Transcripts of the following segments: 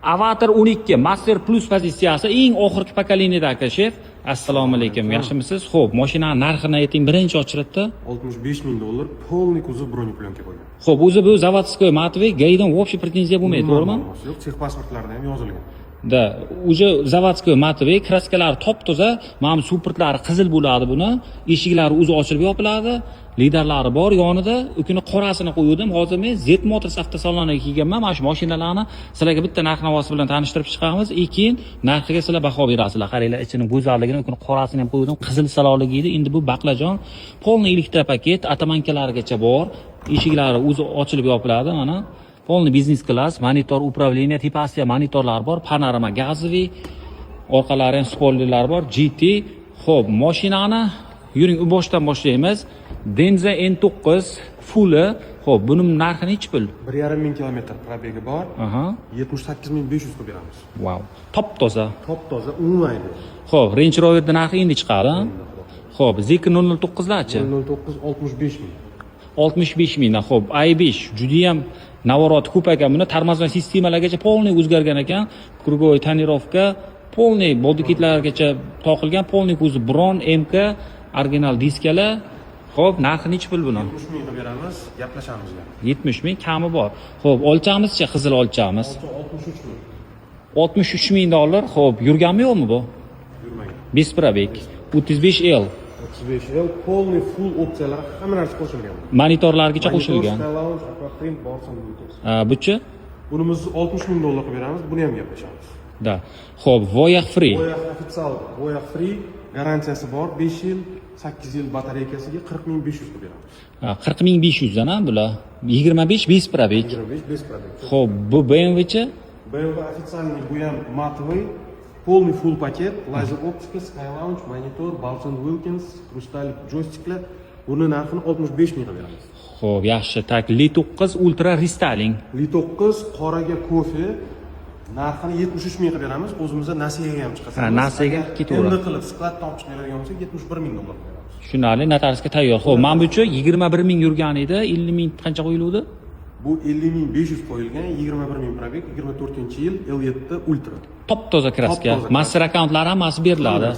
Avatar 12 Master Plus pozitsiyasi eng oxirgi pokoleniyadagi shef. Assalomu alaykum. Yaxshimisiz? Xo'p, mashina narxini ayting, birinchi ochiratdi. $65,000 полный кузов бронепленка bo'lgan. Xo'p, o'zi bu zavodskoy matvi, gaydan вообще pretenziya bo'lmaydi, to'g'rimi? Yo'q, sex pasportlarida ham yozilgan. Da, уже zavodskoy matvi, kraskalari top-toza, mana bu supportlari qizil bo'ladi buni, eshiklari o'zi ochilib yopiladi, liderlari bor yonida, ukini qorasini qo'ydim. Hozir men Z Motors avtosaloniga kelganman. Mana shu mashinalarni sizlarga bitta narx-navosi bilan tanishtirib chiqamiz. Keyin narxiga sizlar baho berasizlar. Qaranglar, ichining go'zalligini, ukini qorasini ham qo'ydim. Qizil salonligi edi. Endi bu baqlajon, полный elektropaket, atamankalarigacha bor. Eshiklari o'zi ochilib yopiladi mana. Полный biznes klass, monitor управления, tipasiya monitorlar bor, panorama gazoviy, orqalari ham spoilerlar bor, GT. Xo'p, mashinani yuring u boshdan boshlaymiz. Denza N9 fulli. Xo'p, buning narxi nechi pul? 1,5 kilometr probegi bor. 78,500 ga beramiz. Wow. Top toza. Top toza, unmaydi. Xo'p, Range Rover'ning narxi endi chiqadi. Xo'p, Zikr 009larchi? 009 65,000. 65,000 dan. Xo'p, i5 juda ham navorot ko'p ekan. Buni tormozma sistemalarigacha полный o'zgargan ekan. Krugovoy tonirovka, полный body kitlargacha toqilgan, полный ko'zi bron, MK, original diskalar. Xo'p, narxi nechi pul buni? 70,000 ga beramiz, gaplashamiz. 70,000 kami bor. Xo'p, olchamiz-chi, qizil olchamiz. 63,000. $63,000. Xo'p, yurganmi yo'qmi bu? Yurmagan. Besprabek. 35L. 35L полный full opsiyalar hamma narsa qo'shilgan. Monitorlargacha qo'shilgan. Lounge, aquaprint, Barson Bluetooth. Buchi? Bunimizni $60,000 ga beramiz, buni ham gaplashamiz. Da. Xo'p, Voyah Free. Voyah ofitsial, Voyah Free garantiyasi bor, 5 yil, 8 yil batareykasiga 40,500 ga beramiz. 40,500 dan bular. 25 Besprabek. 25 беспробег. Xo'p, bu BMW-chi? BMW официальный bu ham матовый, полный full paket, lazer optika, Sky Lounge, monitor, Balson Wilkins, Crystal joysticklar. Buni narxini 65,000 ga beramiz. Xo'p, yaxshi. Tak, Li9 Ultra Restyling. Li9 qoraga kofe narxini 73,000 ga beramiz. O'zimizda nasiyaga ham chiqadi. Ha, nasiyaga ketaveradi. Endi qilib skladdan olib chiqadigan bo'lsak $71,000 ga beramiz. Tushunarli, notariusga tayyor. Xo'p, mana bu uchun 21,000 yurgan edi, 50,000 qancha qo'yiluvdi? Bu 50,500 qo'yilgan, 21,000 probeg, 24-yil L7 Ultra. Top toza kraska. Master akkauntlar hammasi beriladi.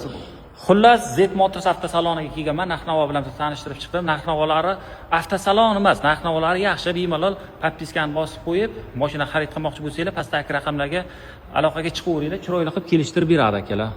Xullas, Z Motors avtosaloniga kelganman, narx-navo bilan tanishtirib chiqdim. Narx-navolari avtosalon emas, narx-navolari yaxshi, bemalol podpiskani bosib qo'yib, mashina xarid qilmoqchi bo'lsanglar, pastdagi raqamlarga aloqaga chiqaveringlar, chiroyli qilib kelishtirib beradi akalar.